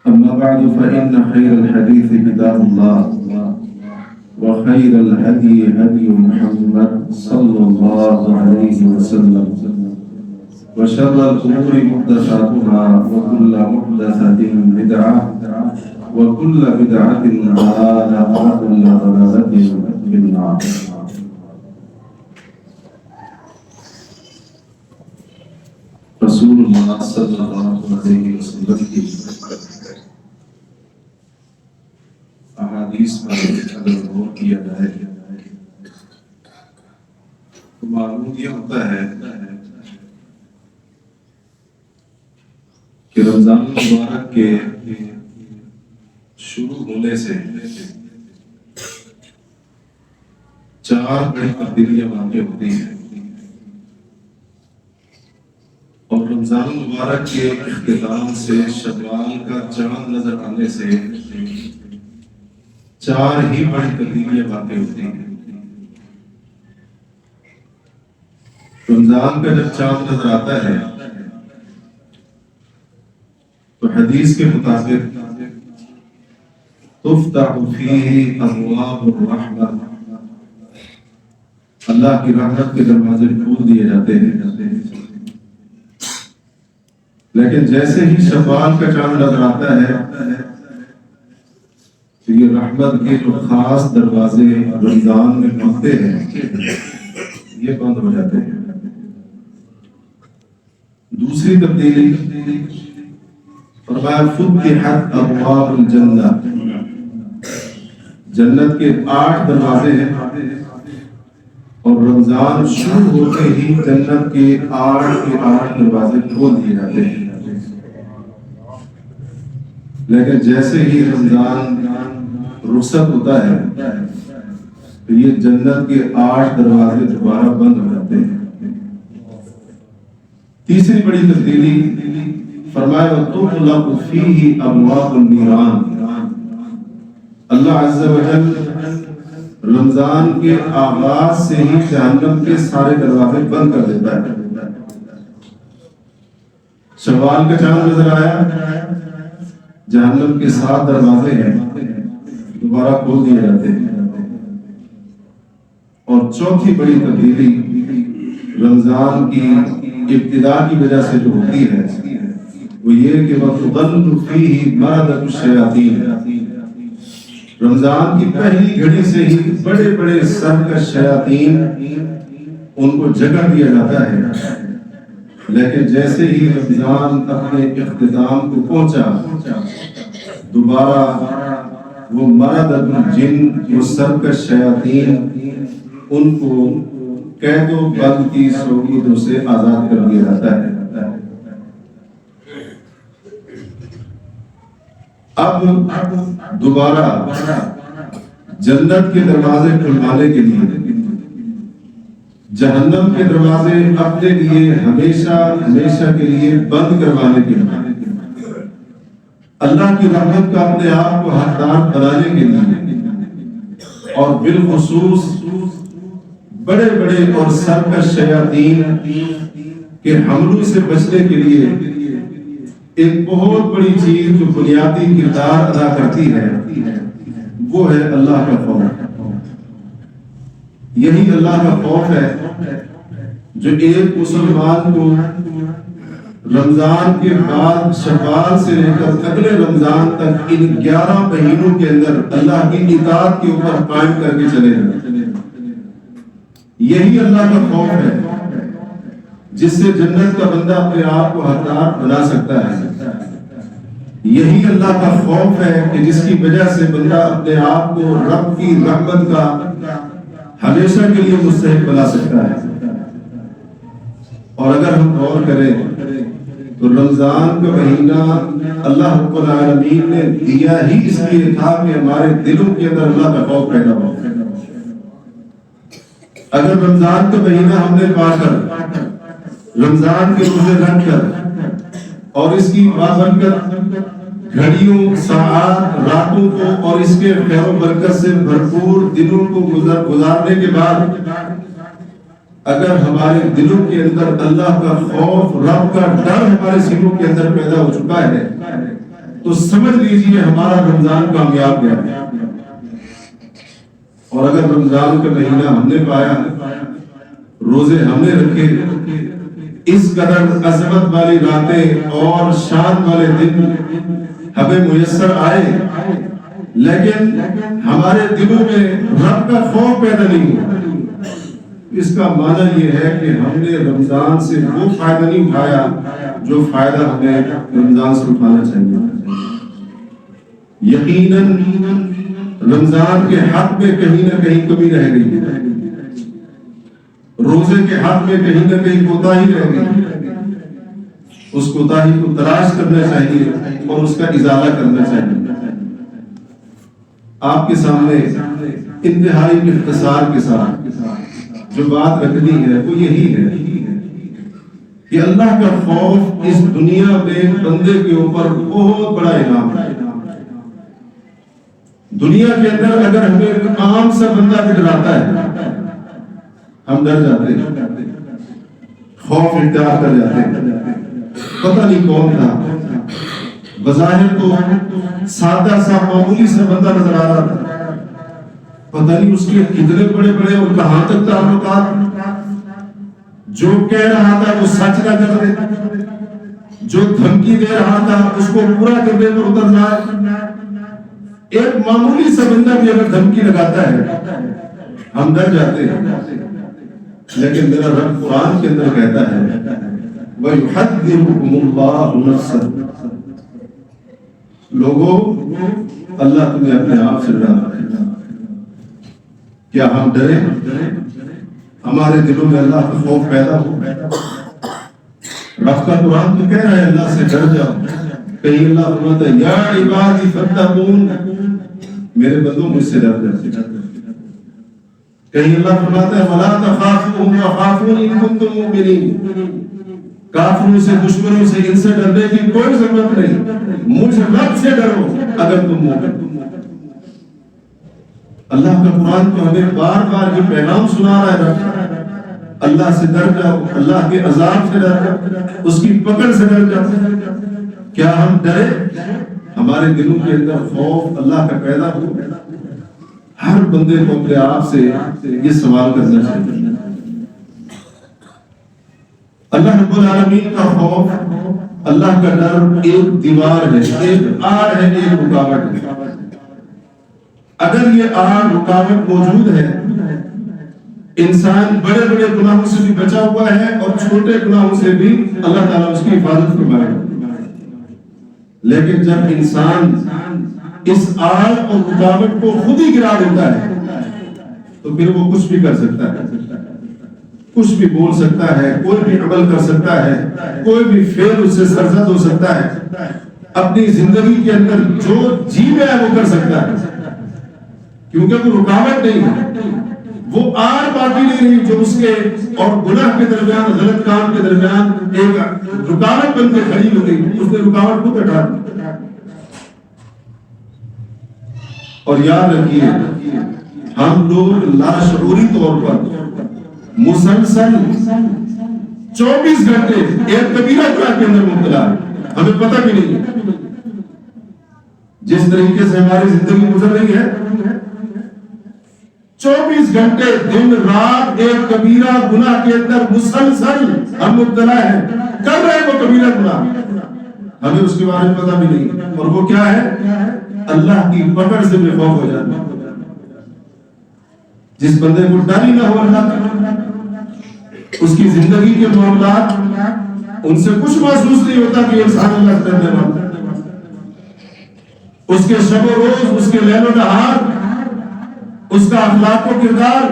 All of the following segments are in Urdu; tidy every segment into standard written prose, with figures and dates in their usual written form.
أما بعد فإن خير الحديث كتاب الله وخير الهدي هدي محمد صلى الله عليه وسلم وشر الأمور محدثاتها وكل محدثة بدعة وكل بدعة ضلالة وكل ضلالة في النار. رسول اللہ صلی اللہ علیہ وسلم کی احادیث پر اگر غور کیا جائے تو معلوم یہ ہوتا ہے کہ رمضان مبارک کے شروع ہونے سے چار بڑی تبدیلیاں واقع ہوتی ہیں، اور رمضان مبارک کے اختتام سے شوال کا چاند نظر آنے سے چار ہی بڑی تبدیلیاں واقع ہوتی ہیں۔ رمضان کا جب چاند نظر آتا ہے تو حدیث کے مطابق تفتح فیہ ابواب الرحمہ، اللہ کی رحمت کے دروازے کھول دیے جاتے ہیں، لیکن جیسے ہی شوال کا چاند نظر آتا ہے تو یہ رحمت کے جو خاص دروازے رمضان میں کھلتے ہیں یہ بند ہو جاتے ہیں۔ دوسری تبدیلی فرمایا فتحت ابواب الجنہ، جنت کے 8 دروازے ہیں اور رمضان شروع ہوتے ہی جنت کے 8 دروازے کھول دیے جاتے ہیں، لیکن جیسے ہی رمضان رخصت ہوتا ہے تو یہ جنت کے 8 دروازے دوبارہ بند ہو جاتے ہیں۔ تیسری بڑی تبدیلی فرمایا وَتُغْلَقُ فِيهِ أَبْوَابُ النِّيرَانِ، اللہ عز و جل رمضان کے آغاز سے ہی جہنم کے سارے دروازے بند کر دیتا ہے۔ شوال کا چاند نظر آیا، جہنم کے 7 دروازے ہیں دوبارہ کھول دیے جاتے ہیں۔ اور چوتھی بڑی تبدیلی رمضان کی ابتدا کی وجہ سے جو ہوتی ہے وہ یہ کہ وَتُضَلُّ فِيهِ مَرَدَةُ الشَّيَاطِينِ، رمضان کی پہلی گھڑی سے ہی بڑے بڑے سرکش شیاطین ان کو جگہ دیا جاتا ہے، لیکن جیسے ہی رمضان اپنے اختتام کو پہنچا دوبارہ وہ مردۃ الجن، وہ سرکش شیاطین ان کو قید و بند کی صورتوں سے آزاد کر دیا جاتا ہے۔ اب دوبارہ جنت کے دروازے کھلوانے کے لیے جہنم کے دروازے اپنے لیے ہمیشہ ہمیشہ کے لیے بند کروانے کے لیے اللہ کی رحمت کا اپنے آپ کو حقدار بنانے کے لیے اور بالخصوص بڑے بڑے اور سرکش شیاطین کے حملوں سے بچنے کے لیے ایک بہت بڑی چیز جو بنیادی کردار ادا کرتی ہے وہ ہے اللہ کا خوف۔ یہی اللہ کا خوف ہے جو ایک مسلمان کو رمضان کے بعد شوال سے لے کر اگلے رمضان تک ان 11 مہینوں کے اندر اللہ کی اطاعت کے اوپر قائم کر کے چلے گا۔ یہی اللہ کا خوف ہے جس سے جنت کا بندہ اپنے آپ کو حقدار بنا سکتا ہے۔ یہی اللہ کا خوف ہے کہ جس کی وجہ سے بندہ اپنے آپ کو رب کی رحمت کا ہمیشہ کے لیے مستحق بنا سکتا ہے۔ اور اگر ہم غور کریں تو رمضان کا مہینہ اللہ رب العالمین نے دیا ہی اس لیے تھا کہ ہمارے دلوں کے اندر اللہ کا خوف پیدا ہو۔ اگر رمضان کا مہینہ ہم نے پا کر رمضان کے روزے رکھ کر اور اس کی بابرکت گھڑیوں، ساعات، راتوں کو اور اس کے خیر و برکت سے بھرپور دنوں کو گزارنے کے بعد اگر ہمارے دلوں کے اندر اللہ کا خوف، رب کا ڈر ہمارے سینوں کے اندر پیدا ہو چکا ہے تو سمجھ لیجئے ہمارا رمضان کامیاب گیا. اور اگر رمضان کا مہینہ ہم نے پایا، روزے ہم نے رکھے، اس قدر عظمت والی راتیں اور شان والے دن ہمیں میسر آئے، لیکن ہمارے دلوں میں رب کا خوف پیدا نہیں ہوا، اس کا معنی یہ ہے کہ ہم نے رمضان سے وہ فائدہ نہیں اٹھایا جو فائدہ ہمیں رمضان سے اٹھانا چاہیے. یقیناً رمضان کے حق میں کہیں نہ کہیں کمی رہ گئی، روزے کے حق میں کہیں نہ کہیں کوتاہی رہ گئی. اس کوتاہی کو تلاش کرنا چاہیے اور اس کا ازالہ کرنا چاہیے. آپ کے سامنے انتہائی اختصار کے ساتھ جو بات رکھنی ہے وہ یہی ہے کہ اللہ کا خوف اس دنیا میں بندے کے اوپر بہت بڑا انعام ہے. دنیا کے اندر اگر ہمیں عام سا بندہ بھی ڈراتا ہے ہم ڈر جاتے ہیں، خوف اختیار کر جاتے ہیں. پتہ نہیں کون تھا، بظاہر تو سادہ سا معمولی سا بندہ نظر آ رہا تھا، پتہ نہیں اس کے کتنے بڑے بڑے اور کہاں تک تعلقات، جو کہہ رہا تھا وہ سچ نہ کر دے، جو دھمکی دے رہا تھا اس کو پورا کرنے پر اتر جائے. ایک معمولی سا بندہ بھی اگر دھمکی لگاتا ہے ہم ڈر جاتے ہیں. لیکن میرا رب قرآن کے اندر کہتا ہے وَيُحَذِّرُكُمُ اللَّهُ نَفْسَهُ، لوگوں اللہ تمہیں اپنے آپ سے ڈراتا ہے. کیا ہم ڈریں؟ ہمارے دلوں میں اللہ کا خوف پیدا ہو. رب کا قرآن تو کہہ رہا ہے اللہ سے ڈر جاؤ. کہیں اللہ فرماتا ہے یا عبادی فاتقون، میرے بندوں مجھ سے ڈر جاؤ. کہیں اللہ فرماتا ہے وَلَا تَخَافُوهُمْ وَخَافُونِ إِن كُنتُم مُؤْمِنِينَ، کافروں سے، دشمنوں سے، ان سے ڈرنے کی کوئی ضرورت نہیں، مجھ رب سے ڈرو اگر تم مومن. اللہ کا قرآن تو ہمیں بار بار یہ پیغام سنا رہا ہے اللہ سے ڈر جاؤ، اللہ کے عذاب سے ڈر جاؤ، اس کی پکڑ سے ڈر جاؤ. کیا ہم ڈرے؟ ہمارے دلوں کے اندر خوف اللہ کا پیدا ہو. ہر بندے کو اپنے آپ سے یہ سوال کرنا چاہیے. اللہ رب العالمین کا خوف، اللہ کا ڈر ایک دیوار ہے، ایک آڑ ہے، ایک رکاوٹ ہے. اگر یہ آڑ رکاوٹ موجود ہے انسان بڑے بڑے گناہوں سے بھی بچا ہوا ہے اور چھوٹے گناہوں سے بھی اللہ تعالیٰ اس کی حفاظت فرمائے. لیکن جب انسان اس آڑ اور رکاوٹ کو خود ہی گرا دیتا ہے تو پھر وہ کچھ بھی کر سکتا ہے، کچھ بھی بول سکتا ہے، کوئی بھی عمل کر سکتا ہے، کوئی بھی فعل اس سے سرزد ہو سکتا ہے. اپنی زندگی کے اندر جو جی میں ہے وہ کر سکتا ہے، کیونکہ وہ رکاوٹ نہیں ہے، وہ آڑ باقی نہیں رہی جو اس کے اور گناہ کے درمیان، غلط کام کے درمیان ایک رکاوٹ بن کے کھڑی ہو گئی. اس نے رکاوٹ خود ہٹا دی. اور یاد رکھیے ہم لوگ لاشعوری طور پر مسلسل 24 گھنٹے ایک کبیرہ گناہ کے اندر مبتلا ہے، ہمیں پتہ بھی نہیں. جس طریقے سے ہماری زندگی گزر رہی ہے 24 گھنٹے دن رات ایک کبیرہ گناہ کے اندر مسلسل ہم مبتلا ہیں، کر رہے ہیں وہ کبیرہ گناہ، ہمیں اس کے بارے میں پتہ بھی نہیں. اور وہ کیا ہے؟ اللہ کی پکڑ سے بے خوف ہو جانا. جس بندے کو ڈر ہی نہ ہو اللہ، اس کی زندگی کے معاملات ان سے کچھ محسوس نہیں ہوتا کہ انسان اللہ سے ڈرنے والا. اس کے شب و روز، اس کے لیل و نہار، اس کا اخلاق و کردار،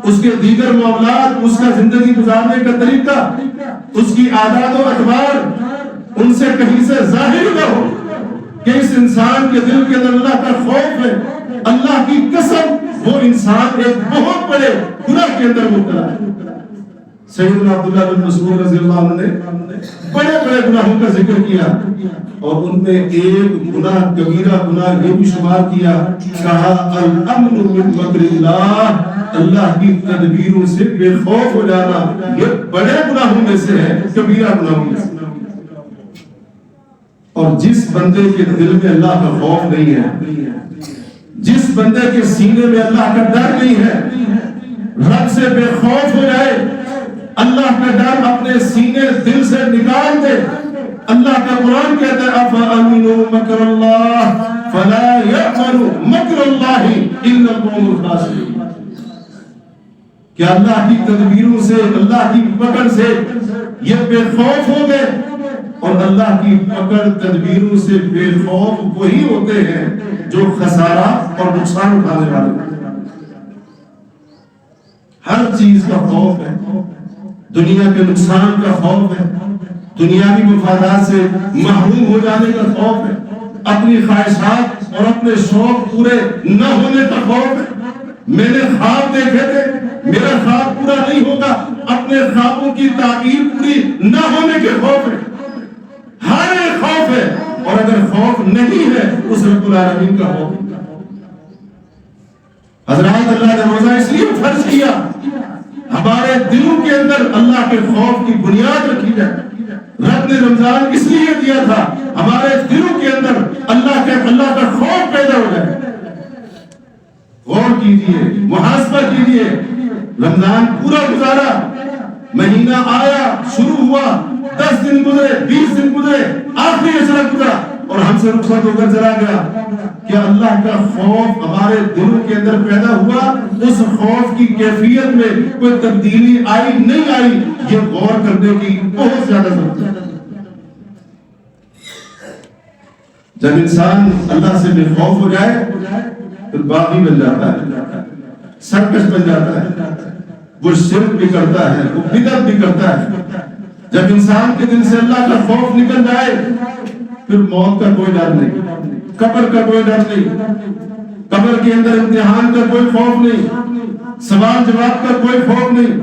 اس کے دیگر معاملات، اس کا زندگی گزارنے کا طریقہ، اس کی عادات و اطوار ان سے کہیں سے ظاہر نہ ہو کہ اس انسان کے دل کے اندر اللہ کا خوف ہے. اللہ کی قسم وہ انسان ایک بہت بڑے گناہ کے اندر مبتلا ہے. سیدنا عبداللہ بن مسعود رضی اللہ عنہ نے بڑے بڑے گناہوں کا ذکر کیا اور ان میں ایک گناہ، کبیرہ گناہ یہ بھی شمار کیا، کہا الامن من مکر اللہ، اللہ کی تدبیروں سے بے خوف ہو جانا یہ بڑے گناہوں میں سے ہے، کبیرہ گناہوں میں سے. اور جس بندے کے دل میں اللہ کا خوف نہیں ہے، جس بندے کے سینے میں اللہ کا ڈر نہیں ہے، رب سے بے خوف ہو جائے، اللہ کا ڈر اپنے سینے دل سے نکال دے۔ اللہ کا قرآن کہتا ہے أَفَأَمِنُوا مَكْرَ اللَّهِ فَلَا يَأْمَنُ مَكْرَ اللَّهِ إِلَّا الْقَوْمُ الْخَاسِرُونَ۔ کہ اللہ کی تدبیروں سے، اللہ کی پکڑ سے یہ بے خوف ہو گئے، اور اللہ کی پکڑ تدبیروں سے بے خوف وہی ہوتے ہیں جو خسارہ اور نقصان اٹھانے والے۔ ہر چیز کا خوف ہے، دنیا کے نقصان کا خوف ہے، دنیاوی مفادات سے محروم ہو جانے کا خوف ہے، اپنی خواہشات اور اپنے شوق پورے نہ ہونے کا خوف ہے۔ میں نے خواب دیکھے تھے، میرا خواب پورا نہیں ہوگا، اپنے خوابوں کی تعبیر پوری نہ ہونے کے خوف ہے۔ ہر ایک خوف ہے، اور اگر خوف نہیں ہے اس رب العالمین کا خوف۔ حضرات، اللہ نے روزہ اس لیے فرض کیا ہمارے دلوں کے اندر اللہ کے خوف کی بنیاد رکھی جائے۔ رب نے رمضان اس لیے دیا تھا ہمارے دلوں کے اندر اللہ کا خوف پیدا ہو جائے۔ غور کیجئے، محاسبہ کیجئے، رمضان پورا گزارا، مہینہ آیا، شروع ہوا، 10 دن گزرے، 20 دن گزرے، آخری عشرہ گزرا اور ہم سے رخصت ہو کر چلا گیا۔ کیا اللہ کا خوف ہمارے دلوں کے اندر پیدا ہوا؟ اس خوف کی کیفیت میں کوئی تبدیلی آئی نہیں آئی؟ یہ غور کرنے کی بہت زیادہ ضرورت ہے۔ جب انسان اللہ سے بے خوف ہو جائے تو باغی بن جاتا ہے، سرکش بن جاتا ہے، وہ شرک بھی کرتا ہے، وہ بدعت بھی کرتا ہے۔ جب انسان کے دل سے اللہ کا خوف نکل جائے پھر موت کا کوئی ڈر نہیں، قبر کا کوئی ڈر نہیں، قبر کے اندر امتحان کا کوئی خوف نہیں، سوال جواب کا کوئی خوف نہیں،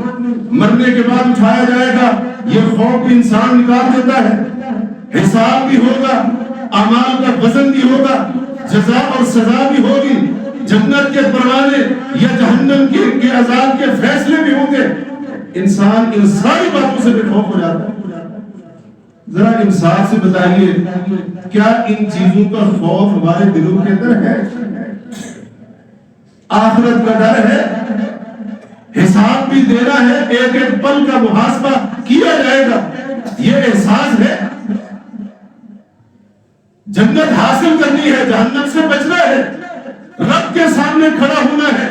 مرنے کے بعد اٹھایا جائے گا یہ خوف بھی انسان نکال دیتا ہے۔ حساب بھی ہوگا، اعمال کا وزن بھی ہوگا، جزا اور سزا بھی ہوگی، جنت کے پروانے یا جہنم کے عذاب کے فیصلے بھی ہوں گے۔ انسان ان ساری باتوں سے بے خوف ہو جاتا ہے۔ ذرا انصاف سے بتائیے، کیا ان چیزوں کا خوف ہمارے دلوں کے اندر ہے؟ آخرت کا ڈر ہے، حساب بھی دینا ہے، ایک ایک پل کا محاسبہ کیا جائے گا، یہ احساس ہے؟ جنت حاصل کرنی ہے، جہنم سے بچنا ہے، رب کے سامنے کھڑا ہونا ہے،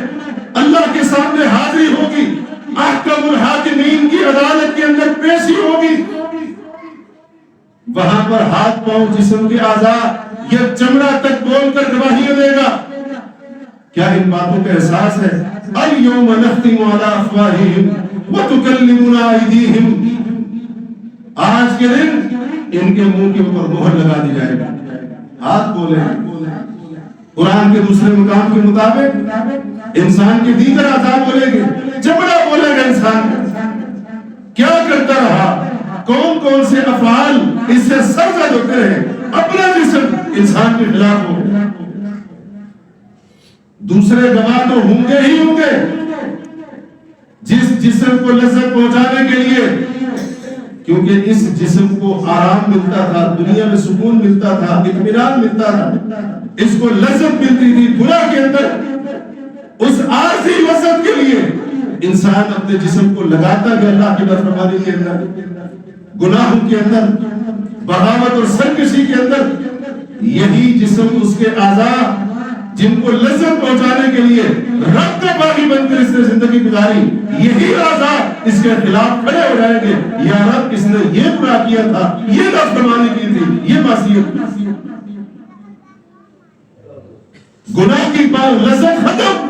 اللہ کے سامنے حاضری ہوگی، احکم الحاکمین کی عدالت کے اندر پیشی ہوگی، وہاں پر ہاتھ پاؤں جسم کے اعضاء یہ چمڑا تک بول کر گواہی دے گا۔ کیا ان باتوں کا احساس ہے؟ اليوم نختم على افواہہم وتکلمنا ایدیہم، آج کے دن ان کے منہ کے اوپر مہر لگا دی جائے گی، ہاتھ بولے۔ قرآن کے دوسرے مقام کے مطابق انسان کے دیگر اعضاء بولیں گے، چمڑا بولے گا انسان کیا کرتا رہا، کون کون سے افعال اس سے سرزد ہوتے ہیں، اپنا جسم انسان کے خلاف ہو۔ دوسرے گواہ تو ہوں گے ہی ہوں گے، جس جسم کو لذت پہنچانے کے لیے، کیونکہ اس جسم کو آرام ملتا تھا، دنیا میں سکون ملتا تھا، اطمینان ملتا تھا، اس کو لذت ملتی تھی گناہ کے اندر، اس عارضی لذت کے لیے انسان اپنے جسم کو لگاتا گیا اللہ کی نافرمانی کے اندر، گناہوں کے اندر، بغاوت اور سرکشی کے اندر۔ یہی جسم، اس کے اعضاء جن کو لذت پہنچانے کے لیے رب کا باغی بن کر اس نے زندگی گزاری، یہی اعضاء اس کے خلاف کھڑے ہو جائیں گے، یا رب اس نے یہ گناہ کیا تھا، یہ نافرمانی کی تھی، یہ معصیت کی۔ گناہ کی بات لذت ختم،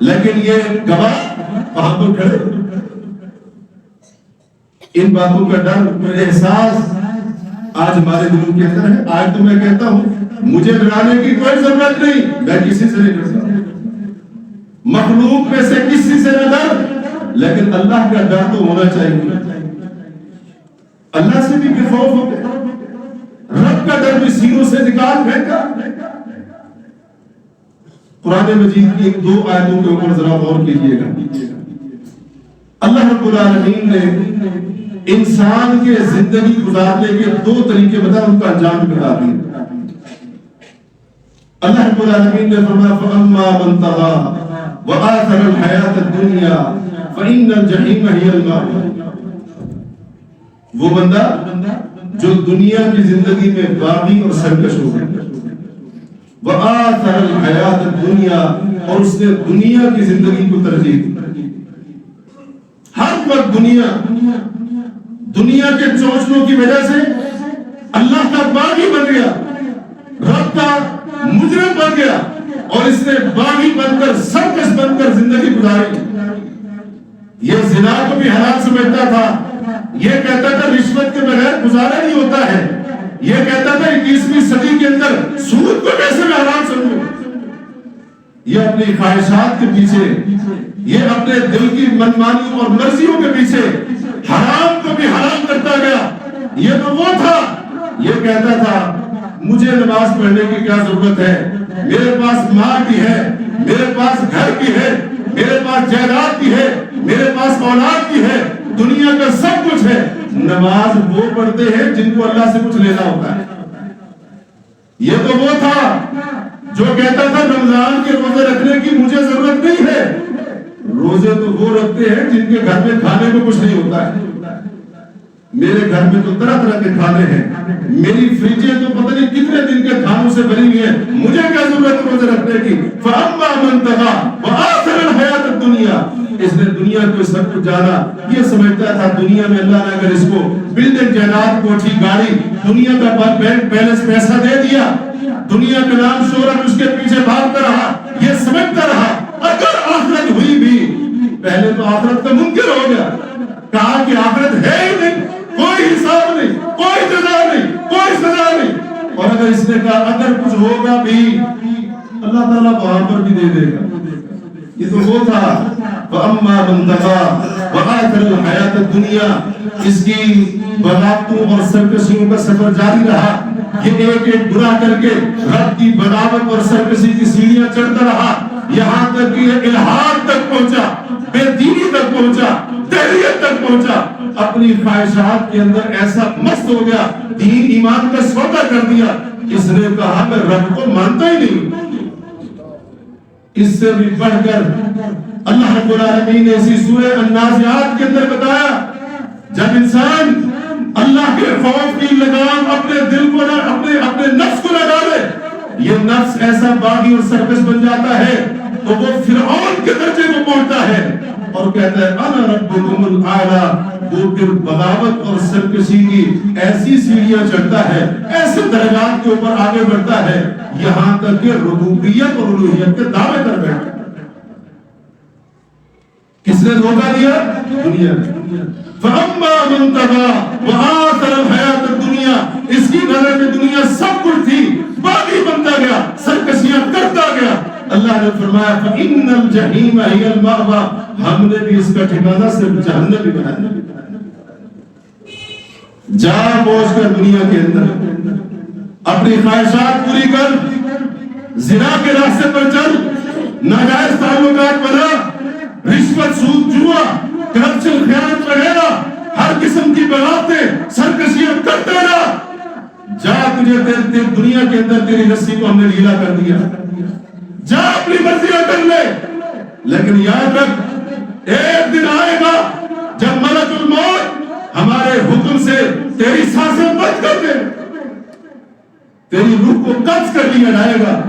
لیکن یہ گواہ وہاں پر کھڑے۔ ان باتوں کا ڈر، احساس آج ہمارے دلوں کے اندر ہے۔ آج تو میں کہتا ہوں مجھے ڈرانے کی کوئی ضرورت نہیں، میں کسی سے نہیں ڈرتا، مخلوق میں سے کسی سے نہ ڈر، لیکن اللہ کا ڈر تو ہونا چاہیے۔ اللہ سے بھی بے خوف ہو گئے، رب کا ڈر بھی سینوں سے نکال پھینکا۔ قرآن مجید کی 1-2 آیتوں کے اوپر ذرا غور کیجیے گا۔ اللہ رب العالمین نے انسان کے زندگی گزارنے کے دو طریقے بتا، ان کا انجام بتا دیے۔ اللہ رب العالمین نے فرمایا فَأَمَّا مَن طَغَىٰ وَآثَرَ الْحَيَاةَ الدُّنْيَا فَإِنَّ الْجَحِيمَ هِيَ الْمَأْوَىٰ۔ وہ بندہ جو دنیا کی زندگی میں باغی اور سرکش ہو گیا، وَآثَرَ الْحَيَاةَ الدُّنْيَا، اور اس نے دنیا کی زندگی کو ترجیح دی۔ ہر وقت دنیا کے چونچلوں کی وجہ سے اللہ کا باغی بن گیا، رب کا مجرم بن گیا، اور اس نے باغی بن کر سرکش بن کر زندگی گزاری۔ یہ زنا کو بھی حلال سمجھتا تھا، یہ کہتا تھا رشوت کے بغیر گزارا نہیں ہوتا ہے، یہ کہتا تھا 21ویں صدی کے اندر سود کو کیسے میں حرام سمجھوں۔ یہ اپنی خواہشات کے پیچھے، یہ اپنے دل کی منمانی اور مرضیوں کے پیچھے حرام کو بھی حلال کرتا گیا۔ یہ تو وہ تھا، یہ کہتا تھا مجھے نماز پڑھنے کی کیا ضرورت ہے، میرے پاس ماں بھی ہے، میرے پاس گھر بھی ہے، میرے پاس جائیداد بھی ہے، میرے پاس اولاد بھی ہے، دنیا کا سب کچھ ہے۔ نماز وہ پڑھتے ہیں جن کو اللہ سے کچھ لینا ہوتا ہے۔ یہ تو وہ تھا جو کہتا تھا رمضان کے روزے رکھنے کی مجھے ضرورت نہیں ہے، روزے تو وہ رکھتے ہیں جن کے گھر میں کھانے کو کچھ نہیں ہوتا ہے۔ میرے گھر میں تو طرح طرح کے کھانے ہیں، میری فریجیں تو پتہ نہیں کتنے دن کے کھانوں سے بھری ہوئی ہیں، مجھے کیا ضرورت ہے روزے رکھنے کی۔ فَأَمَّا مَن طَغَىٰ وَآثَرَ الْحَيَاةَ الدُّنْيَا، اس نے دنیا کو سب کچھ جانا، یہ سمجھتا تھا دنیا میں اللہ نے اگر اس کو بلڈنگ، جائیداد، کوٹھی، گاڑی، دنیا کا بینک بیلنس پیسہ دے دیا، دنیا کا نام شہرت اس کے پیچھے بھاگتا رہا، یہ سمجھتا رہا اگر آخرت ہوئی بھی، پہلے تو آخرت کا منکر ہو گیا، کہا کہ آخرت ہے ہی نہیں، کوئی حساب نہیں، کوئی جزا نہیں، کوئی سزا نہیں۔ اور اگر اس نے کہا اگر کچھ ہوگا بھی اللہ تعالیٰ وہاں پر بھی دے دے گا۔ یہ تو وہ تھا وَأَمَّا مَن طَغَىٰ وَآثَرَ الْحَيَاةَ الدُّنْيَا، اس کی بغاوتوں اور سرکشیوں کا سفر جاری رہا، یہ ایک ایک گناہ کر کے رب کی بغاوت اور سرکشی کی سیڑھیاں چڑھتا رہا، یہاں تک کہ یہ الحاد تک پہنچا، بے دینی تک پہنچا، دہریت تک پہنچا، اپنی خواہشات کے اندر ایسا مست ہو گیا، دین ایمان کا سودا کر دیا۔ اس نے کہا میں رب کو مانتا ہی نہیں۔ اس سے بھی بڑھ کر اللہ رب العالمین نے اسی سورہ النازعات کے اندر بتایا، جب انسان اللہ کے خوف کی لگام اپنے دل کو اپنے نفس کو لگا لے، یہ نفس ایسا باغی اور سرکش بن جاتا ہے تو وہ فرعون کے درجے کو پہنچتا ہے اور کہتا ہے انا ربکم الاعلی، وہ پھر بغاوت اور سرکشی کی ایسی سیڑھیاں چڑھتا ہے، ایسے درجات کے اوپر آگے بڑھتا ہے، یہاں تک کہ ربوبیت اور الوہیت کے دعوے کر بیٹھتا ہے۔ کس نے دھوکہ دیا؟ دنیا نے۔ فَأَمَّا مَن طَغَىٰ وَآثَرَ الْحَيَاةَ الدُّنْيَا، اس کی نظر میں دنیا سب کچھ تھی، باغی بنتا گیا، سرکشیاں کرتا گیا۔ اللہ نے فرمایا فَإِنَّ الْجَحِيمَ هِيَ الْمَأْوَىٰ، ہم نے بھی اس کا ٹھکانہ صرف جہنم ہی بنایا۔ جا پہنچ کر دنیا کے اندر اپنی خواہشات پوری کر، زنا کے راستے پر چل، ناجائز تعلقات بنا، رشوت، سود، جوا، کرپشن، خیانت وغیرہ ہر قسم کی بغاوتیں، سرکشیاں کرتے رہا، جا تجھے دنیا کے اندر تیری رسی کو ہم نے ڈھیلا کر دیا، جا اپنی مرضیاں کر لے، لیکن یاد رکھ ایک دن آئے گا جب ملک الموت ہمارے حکم سے تیری سانسیں بند کر دے، تیری روح کو قبض کر لیا جائے گا،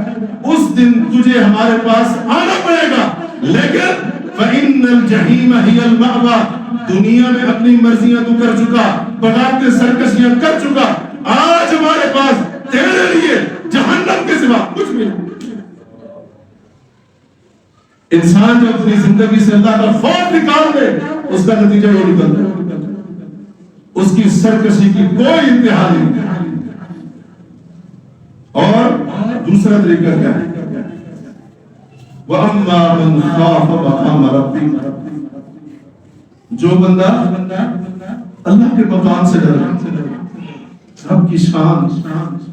اس دن تجھے ہمارے پاس آنا پڑے گا۔ لیکن فَإِنَّ الْجَحِيمَ هِيَ الْمَأْوَىٰ، دنیا میں اپنی مرضیاں تو کر چکا، بغاوتیں، سرکشیاں کر چکا، آج ہمارے پاس تیرے لیے جہنم کے سوا کچھ بھی نہیں۔ انسان جو اپنی زندگی سے اللہ کا خوف نکال دے، اس کا نتیجہ یہ نکلتا ہے، اس کی سرکشی کی کوئی انتہا نہیں۔ اور دوسرا طریقہ کیا ہے؟ وَأَمَّا مَنْ خَافَ مَقَامَ رَبِّهِ، جو بندہ اللہ کے مقام سے ڈرے، رب کی شان،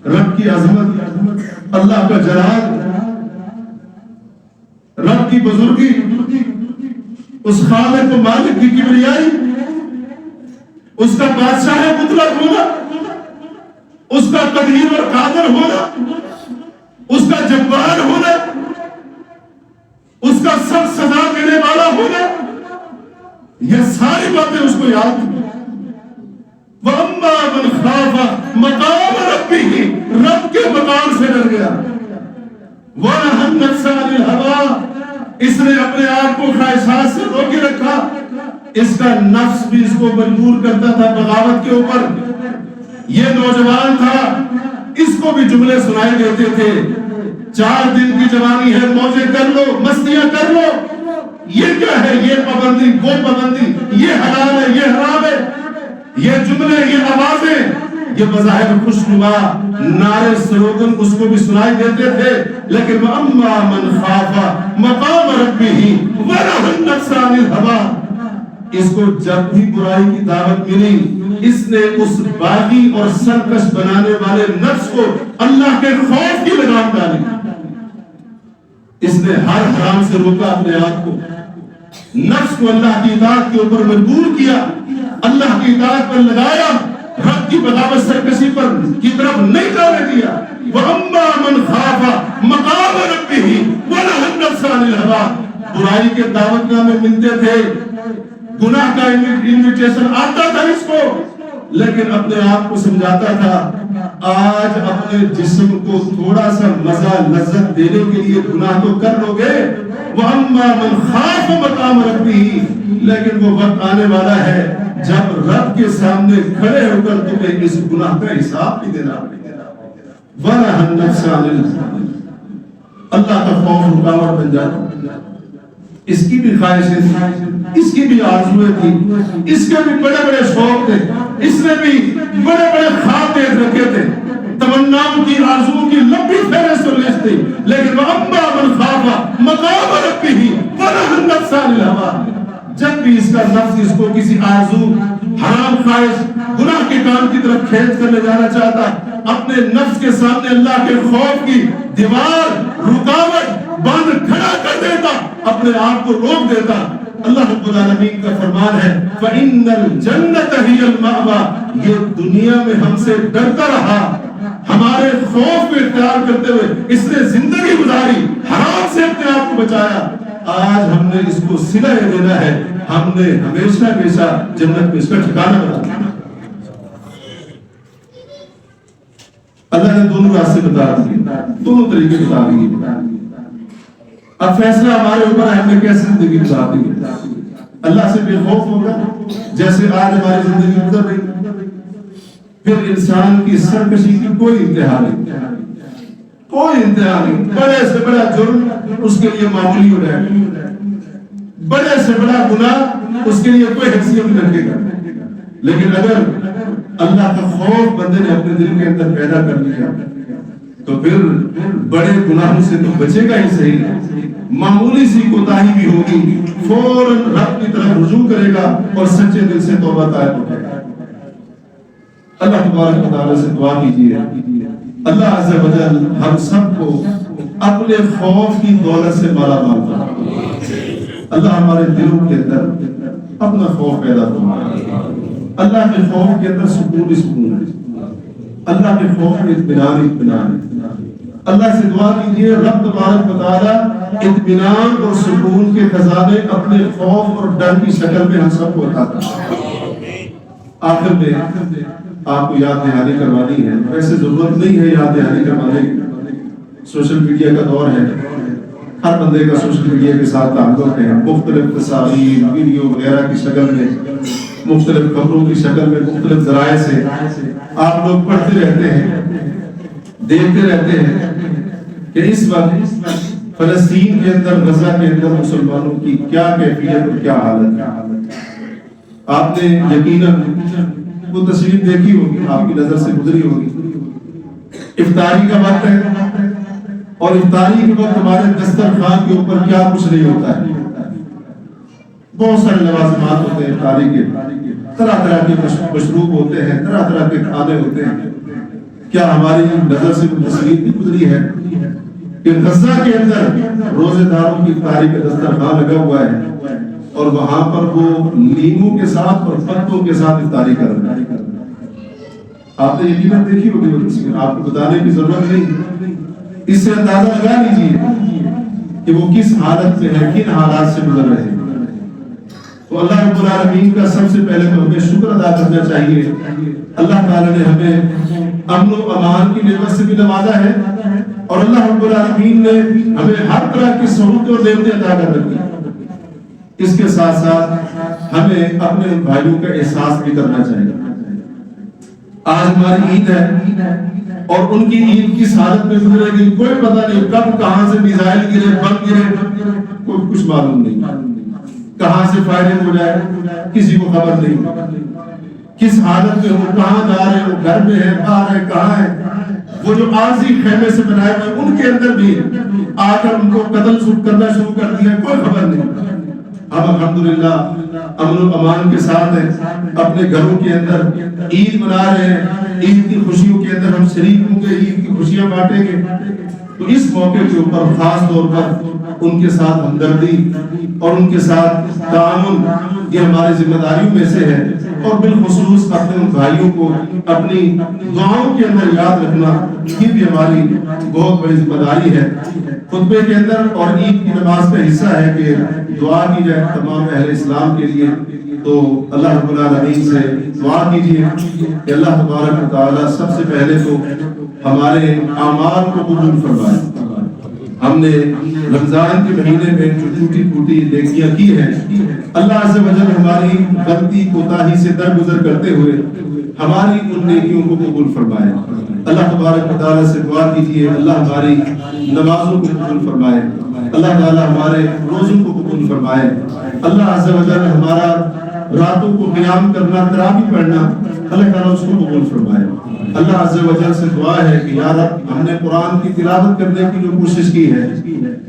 رب کی عظمت، اللہ کا جلال، رب کی بزرگی، اس خالق و مالک کی کبریائی، اس کا بادشاہ مطلق ہونا، اس کا قدیر اور قادر ہونا، اس کا جبار ہونا، اس کا سب سزا دینے والا ہونا، یہ ساری باتیں اس کو یاد تھی۔ وَأَمَّا مَنْ خَافَ مَقَامَ رَبِّهِ، رب کے مقام سے ڈر گیا۔ وَنَهَى النَّفْسَ عَنِ الْهَوَىٰ، اس نے اپنے آپ کو خواہشات سے روکے رکھا۔ اس کا نفس بھی اس کو مجبور کرتا تھا بغاوت کے اوپر۔ یہ نوجوان تھا، اس کو بھی جملے سنائے دیتے تھے، 4 دن کی جوانی ہے، موجیں کر لو، مستیاں کر لو، یہ کیا ہے، یہ پابندی، وہ پابندی، یہ حلال ہے، یہ حرام ہے۔ یہ جملے، یہ آوازیں، یہ بظاہر خوشنما نعرے سلوگن اس کو بھی سنائی دیتے تھے، لیکن وَأَمَّا مَنْ خَافَ مَقَامَ رَبِّهِ وَنَهَى النَّفْسَ عَنِ الْهَوَىٰ، اس کو جب بھی برائی کی دعوت ملی، اس نے اس باغی اور سرکش بنانے والے نفس کو اللہ کے خوف کی لگام ڈالی۔ اس نے ہر حرام سے روکا اپنے آپ کو، نفس کو اللہ کی اطاعت کے اوپر مجبور کیا، اللہ کی اطاعت پر لگایا، رب کی بغاوت سرکشی پر کی طرف نہیں جانے دیا۔ وَأَمَّا مَنْ خَافَ مَقَامَ رَبِّهِ وَنَهَى النَّفْسَ عَنِ الْهَوَىٰ، برائی کے دعوت نامے ملتے تھے، گناہ کا انویٹیشن آتا تھا اس کو، لیکن اپنے آپ کو سمجھاتا تھا آج اپنے جسم کو تھوڑا سا مزہ لذت دینے کے لیے گناہ تو کر لو گے، وَأَمَّا مَنْ خَافَ مَقَامَ رَبِّهِ، لیکن وہ وقت آنے والا ہے جب رب کے سامنے کھڑے ہو کر تمہیں اس گناہ کا حساب بھی دینا پڑے گا۔ وَنَهَى النَّفْسَ عَنِ الْهَوَىٰ، اللہ کا خوف رکاوٹ بن جاتا، اس کی بھی خواہشیں تھی، اس کی بھی آرزویں تھی، اس کے بھی بڑے بڑے شوق تھے، اس نے بھی بڑے بڑے خواب دیکھ رکھے تھے، تمناؤں کی، آرزوؤں کی لمبی فہرست اور لسٹ تھی، لیکن وَأَمَّا مَنْ خَافَ مَقَامَ رَبِّهِ وَنَهَى النَّفْسَ عَنِ الْهَوَىٰ، جب بھی اس کا نفس اس کو کسی آرزو، حرام خواہش، گناہ کے کام کی طرف کھینچ کر لے جانا چاہتا، اپنے نفس کے سامنے اللہ کے خوف کی دیوار، رکاوٹ باندھ کھڑا کر دیتا، اپنے آپ کو روک دیتا۔ اللہ رب العالمین کا فرمان ہے فَإِنَّ الْجَنَّةَ هِيَ الْمَأْوَىٰ، یہ دنیا میں ہم سے ڈرتا رہا، ہمارے خوف کو اختیار کرتے ہوئے اس نے زندگی گزاری، حرام سے اپنے آپ کو بچایا، آج ہم نے اس کو صلہ دینا ہے، ہم نے ہمیشہ ہمیشہ جنت میں اس کا ٹھکانہ بنا دیا۔ اللہ نے دونوں راستے بتا دیے، دونوں طریقے بتا دیے، اب فیصلہ ہمارے اوپر ہے ہمیں کیسے زندگی گزارنی ہے۔ اللہ سے بے خوف ہوگا جیسے آج ہماری زندگی گزر رہی، پھر انسان کی سرکشی کی کوئی انتہا نہیں، کوئی انتہا نہیں، بڑے سے بڑا جرم اس کے لیے معمولی ہو جائے گا، بڑے سے بڑا گناہ اس کے لیے کوئی حیثیت نہیں رکھے گا، لیکن اگر اللہ کا خوف بندے نے اپنے دل کے اندر پیدا کر لیا تو پھر بڑے گناہوں سے تو بچے گا ہی صحیح، معمولی سی کوتاہی بھی ہوگی فوراً رب کی طرف رجوع کرے گا اور سچے دل سے توبہ طائب ہو جائے گا۔ اللہ تبارک و تعالی سے دعا کیجیے اللہ عز و جل ہم سب کو اپنے خوف کی دولت سے مالا مال فرمائے، اللہ ہمارے دلوں کے اندر اپنا خوف پیدا فرمائے، اللہ کے خوف کے اندر سکون سکون ہے، اللہ کے خوف میں اطمینان اطمینان ہے۔ اللہ سے دعا کیجیے رب تبارک و تعالی اطمینان اور سکون کے خزانے اپنے خوف اور ڈر کی شکل میں ہم سب کو عطا فرمائے۔ آخر میں آپ کو یاد دہانی کروانی ہے، ویسے ضرورت نہیں ہے یاد دہانی کروانے کی، سوشل میڈیا کا دور ہے، ہر بندے کا سوشل میڈیا کے ساتھ تعلق ہے، مختلف تصاویر، ویڈیو وغیرہ کی شکل میں، مختلف خبروں کی شکل میں، مختلف ذرائع سے آپ لوگ پڑھتے رہتے ہیں، دیکھتے رہتے ہیں کہ اس وقت فلسطین کے اندر، غزہ کے اندر مسلمانوں کی کیا کیفیت اور کیا حالت ہے۔ آپ نے یقیناً وہ تصویر دیکھی ہوگی، آپ کی نظر سے گزری ہوگی، افطاری کا وقت ہے اور افطاری کے وقت ہمارے دسترخوان کے اوپر کیا کچھ نہیں ہوتا ہے، بہت سارے لوازمات ہوتے ہیں افطاری کے، طرح طرح کے مشروب ہوتے ہیں، طرح طرح کے کھانے ہوتے ہیں۔ کیا ہماری نظر سے وہ تصویر بھی گزری ہے کہ غزہ کے اندر روزے داروں کی افطاری کا دسترخوان لگا ہوا ہے، اور وہاں پر وہ لیموں کے ساتھ اور پتوں کے ساتھ افطاری کر رہے ہیں۔ آپ نے یقیناً دیکھی ہوگی وہ تصویر، آپ کو بتانے کی ضرورت نہیں، اس سے اندازہ لگا لیجیے کہ وہ کس حالت میں ہے، کن حالات سے گزر رہے ہیں۔ تو اللہ رب العالمین کا سب سے پہلے تو ہمیں شکر ادا کرنا چاہیے۔ اللہ تعالیٰ نے ہمیں امن و امان کی نعمت سے بھی نوازا ہے، اور اللہ رب العالمین نے ہمیں ہر طرح کی سہولتیں اور نعمتیں عطا کر رکھی۔ اس کے ساتھ ساتھ ہمیں اپنے ان بھائیوں کا احساس بھی کرنا چاہیے۔ آج ہماری عید ہے اور ان کی عید کس حالت میں گزرے گی کوئی پتہ نہیں، کب کہاں سے میزائل گرے، بم گرے، کوئی کچھ معلوم نہیں، کہاں سے فائرنگ ہو جائے کسی کو خبر نہیں، کس حالت میں ہو، کہاں جا رہے ہو، گھر میں ہے، باہر ہے، کہاں ہے۔ وہ جو عارضی خیمے سے بنائے ہوئے ان کے اندر بھی آ کر ان کو قتل کرنا شروع کر دیا، کوئی خبر نہیں۔ ہم الحمدللہ امن و امان کے ساتھ ہیں، اپنے گھروں کے اندر عید منا رہے ہیں، عید کی خوشیوں کے اندر ہم شریک ہوں گے، عید کی خوشیاں بانٹیں گے۔ تو اس موقع کے اوپر خاص طور پر ان کے ساتھ ہمدردی اور ان کے ساتھ تعاون یہ ہماری ذمہ داریوں میں سے ہے، اور بالخصوص اپنے ان بھائیوں کو اپنی دعاؤں کے اندر یاد رکھنا یہ بھی ہماری بہت بڑی ذمہ داری ہے۔ خطبے کے اندر اور عید کی نماز کا حصہ ہے کہ دعا کی جائے تمام اہل اسلام کے لیے۔ تو اللہ رب العالمین سے دعا کیجیے کہ اللہ تبارک و تعالی سب سے پہلے تو ہمارے اعمال کو قبول فرمائے۔ ہم نے رمضان کے مہینے میں جو ٹوٹی پھوٹی نیکیاں کی ہیں، اللہ عز و جل ہماری غلطی کوتاہی سے درگزر کرتے ہوئے ہماری ان نیکیوں کو قبول فرمائے۔ اللہ تبارک و تعالی سے دعا کیجیے اللہ ہماری نمازوں کو قبول فرمائے، اللہ تعالی ہمارے روزوں کو قبول فرمائے، اللہ عز و جل ہمارا راتوں کو قیام کرنا، تراویح پڑھنا، اللہ تعالیٰ اس کو قبول فرمائے۔ اللہ عز و جل سے دعا ہے کہ یا رب ہم نے قرآن کی تلاوت کرنے کی جو کوشش کی ہے،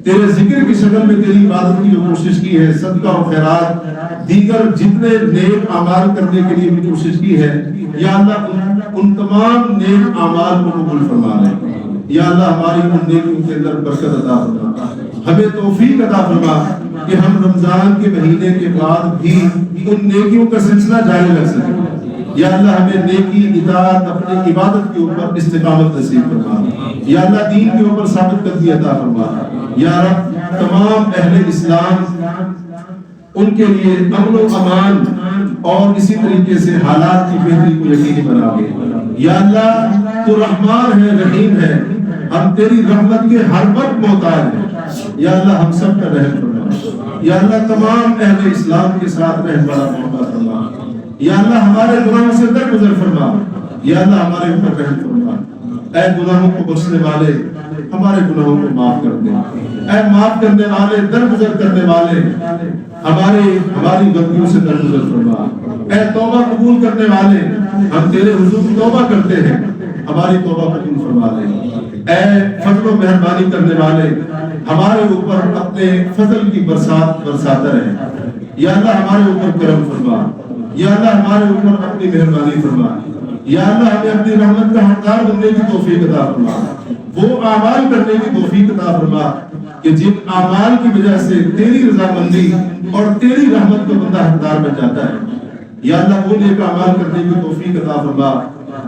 تیرے ذکر کی شکل میں تیری عبادت کی جو کوشش کی ہے، صدقہ و خیرات دیگر جتنے نیک اعمال کرنے کے لیے بھی کوشش کی ہے، یا اللہ ان تمام نیک اعمال کو قبول فرما لے۔ یا اللہ ہماری ان نیکیوں کے اندر برکت عطا فرما، ہمیں توفیق عطا فرما کہ ہم رمضان کے مہینے کے بعد بھی ان نیکیوں کا سلسلہ جاری رکھ سکیں۔ یا اللہ ہمیں نیکی، اطاعت، اپنی عبادت کے اوپر استقامت نصیب فرما، یا اللہ دین کے اوپر ثابت قدمی عطا فرما۔ یا رب تمام اہل اسلام ان کے لیے امن و امان اور اسی طریقے سے حالات کی بہتری کو یقینی بنا دے۔ یا اللہ تو رحمان ہے، رحیم ہے، ہم تیری رحمت کے ہر وقت محتاج ہیں۔ یا اللہ ہم سب کا رحم فرما، یا اللہ تمام اہل اسلام کے ساتھ رحم والا موقع فرما۔ یا اللہ ہمارے گناہوں سے درگزر فرما، یا اللہ ہمارے اوپر رحم فرما۔ اے گناہوں کو بخشنے والے ہمارے گناہوں کو معاف کر دے، اے معاف کرنے والے، درگزر کرنے والے ہماری غلطیوں سے درگزر فرما۔ اے توبہ قبول کرنے والے ہم تیرے حضور توبہ کرتے ہیں، ہماری توبہ قبول فرما لے۔ اے فضل و مہربانی کرنے والے ہمارے اوپر اپنے فضل کی برسات برساتا رہے۔ یا اللہ ہمارے اوپر کرم فرما، یا اللہ ہمارے اوپر اپنی مہربانی فرما، یا اللہ ہمیں اپنی رحمت کا حقدار بننے کی توفیق عطا فرما، وہ اعمال کرنے کی توفیق عطا فرما کہ جن اعمال کی وجہ سے تیری رضامندی اور تیری رحمت کا بندہ حقدار بن جاتا ہے۔ یا اللہ وہ نیک اعمال کرنے کی توفیق عطا فرما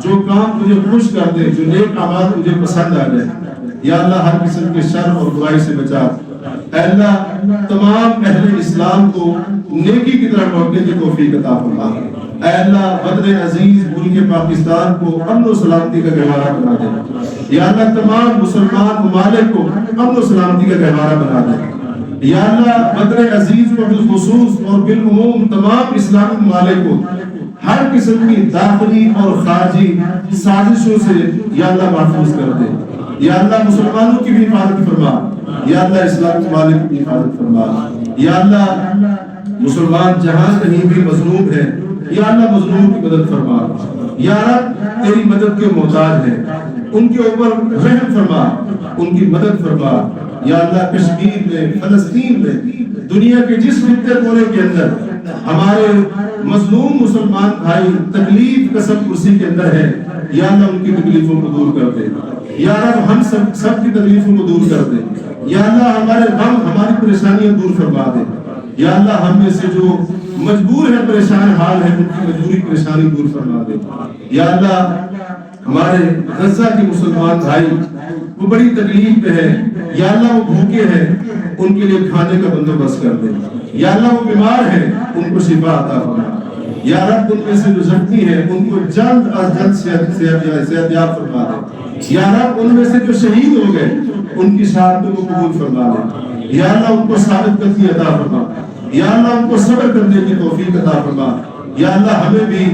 جو کام تجھے خوش کر دے، جو نیک اعمال تجھے پسند آ جائے۔ یا اللہ ہر قسم کے شر اور برائی سے بچا۔ اے اللہ تمام اہل اسلام کو نیکی کی طرف لوٹنے کی توفیق عطا فرما۔ اے اللہ وطن عزیز ملک پاکستان کو امن و سلامتی کا گہوارہ بنا دے۔ یا اللہ تمام مسلمان ممالک کو امن و سلامتی کا گہوارہ بنا دے۔ یا اللہ وطن عزیز کو بالخصوص اور بالعموم تمام اسلامی ممالک کو ہر قسم کی داخلی اور خارجی سازشوں سے یا اللہ محفوظ کر دے۔ یا اللہ مسلمانوں کی بھی حفاظت فرما، یا اللہ اسلامی ممالک کی حفاظت فرما۔ یا اللہ مسلمان جہاں کہیں بھی مظلوم ہے، یا اللہ مظلوم کی مدد فرما۔ یا رب تیری مدد کے محتاج ہیں، ان کے اوپر رحم فرما، ان کی مدد فرما۔ یا اللہ کشمیر میں، فلسطین میں، دنیا کے جس خطے کونے کے اندر ہمارے مظلوم مسلمان بھائی تکلیف کسب کرسی کے اندر ہے، یا اللہ ان کی تکلیفوں کو دور کر دے۔ یا رب ہم سب کی تکلیفوں کو دور کر دے۔ یا اللہ ہمارے غم، ہماری پریشانیاں دور فرما دے۔ یا اللہ ہم میں سے جو مجبور ہے پریشان حال ہے ان کی مجبوری پریشانی دور فرما دے. یا اللہ ہمارے غزہ کے مسلمان بھائی وہ بڑی تکلیف پہ ہے، یا اللہ وہ بھوکے ہیں ان کے لیے کھانے کا بندوبست کر دے. یا اللہ وہ بیمار ہیں ان کو شفا عطا فرما. یا رب ان میں سے جو زخمی ہیں ان کو جلد از جلد صحت یاب فرما دے. یا رب ان میں سے جو شہید ہو گئے ان کی شہادتوں کو قبول فرما دے. یا اللہ ان کو ثابت قدمی عطا فرما. یا اللہ ان کو صبر کرنے کی توفیق عطا فرما. یا اللہ ہمیں بھی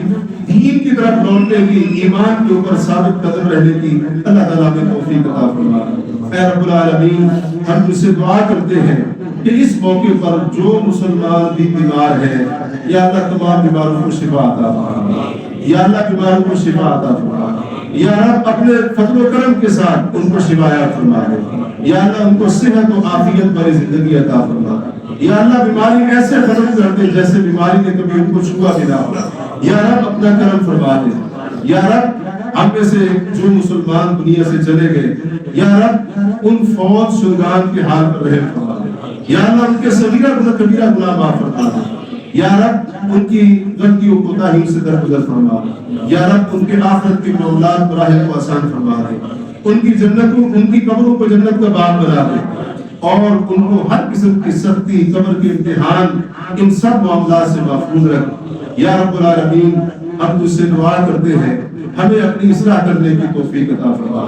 دین کی طرف لوٹنے کی، ایمان کے اوپر ثابت قدم رہنے کی اللہ تعالیٰ میں توفیق عطا فرما. اے رب العالمین ہم تجھ سے دعا کرتے ہیں کہ اس موقع پر جو مسلمان بھی بیمار ہے یا اللہ تمام بیماروں کو شفا عطا فرما. یا اللہ بیماروں کو شفا عطا فرما. یا رب اپنے فضل و کرم کے ساتھ ان کو شفا فرما دے. یا اللہ ان کو صحت و عافیت بھری زندگی عطا فرما. یا اللہ بیماری ایسے ختم کر دے جیسے بیماری نے کبھی ان کو چھوا بھی نہ ہو. یا رب اپنا کرم فرما دے. یا رب ہم میں سے جو مسلمان دنیا سے چلے گئے یا رب ان فوت شدگان کے حال پر رحم فرما دے. یا اللہ ان کے صغیرہ کبیرہ گناہ معاف فرما دے. یا رب ان کی غلطیوں کو کوتاہیوں سے درگزر فرما. یا رب ان کے آخرت کے معاملات کو راہ کو آسان فرما دے. ان کی جنتوں، ان کی قبروں کو جنت کا باغ بنا دے اور ان کو ہر قسم کی سختی، قبر کے امتحان، ان سب معاملات سے محفوظ رکھ. یا رب العالمین ہم تجھ سے دعا کرتے ہیں ہمیں اپنی اصلاح کرنے کی توفیق عطا فرما.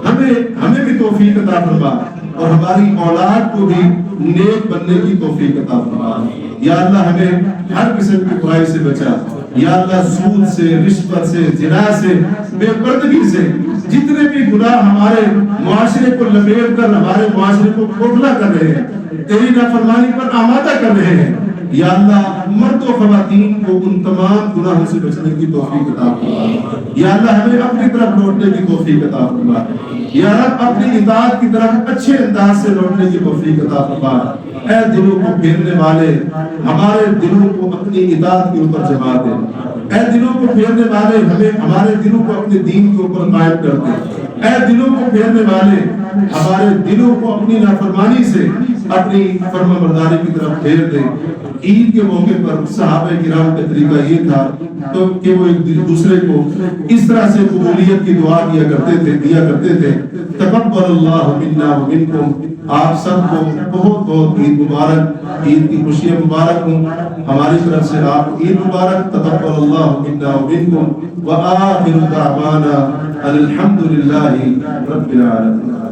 ہمیں بھی توفیق عطا فرما اور ہماری اولاد کو بھی نیک بننے کی توفیق عطا فرما. یا اللہ ہمیں ہر قسم کی برائی سے بچا. یا اللہ سود سے، رشوت سے، زنا سے، بے پردگی سے، جتنے بھی گناہ ہمارے معاشرے کو لپیٹ کر ہمارے معاشرے کو کھوکھلا کر رہے ہیں، تیری نافرمانی پر آمادہ کر رہے ہیں، یا اللہ مرد و خواتین کو ان تمام گناہوں سے بچنے کی توفیق عطا فرما. یا اللہ ہمیں اپنی طرف لوٹنے کی توفیق عطا فرما. یا رب اپنی اطاعت کی طرف اچھے انداز سے لوٹنے کی توفیق عطا فرما. اے دلوں کو پھیرنے والے ہمارے دلوں کو اپنی اطاعت کے اوپر جما دے. اے دلوں کو پھیرنے والے ہمارے دلوں کو اپنے دین کے اوپر قائم کر دے. اے دلوں کو پھیرنے والے ہمارے دلوں کو اپنی نافرمانی سے اپنی فرما برداری کی طرف پھیر دے. عید کے موقع پر صحابہ کرام کا طریقہ یہ تھا تو کہ وہ ایک دوسرے کو اس طرح سے قبولیت کی دعا دیا کرتے تھے. تقبل اللہ منا و منکم. آپ سب کو بہت بہت عید مبارک، عید کی خوشیاں مبارک ہوں. ہماری طرف سے آپ کو عید مبارک. تقبل اللہ منا و منکم وآخر دعوانا الحمد للہ رب العالمین.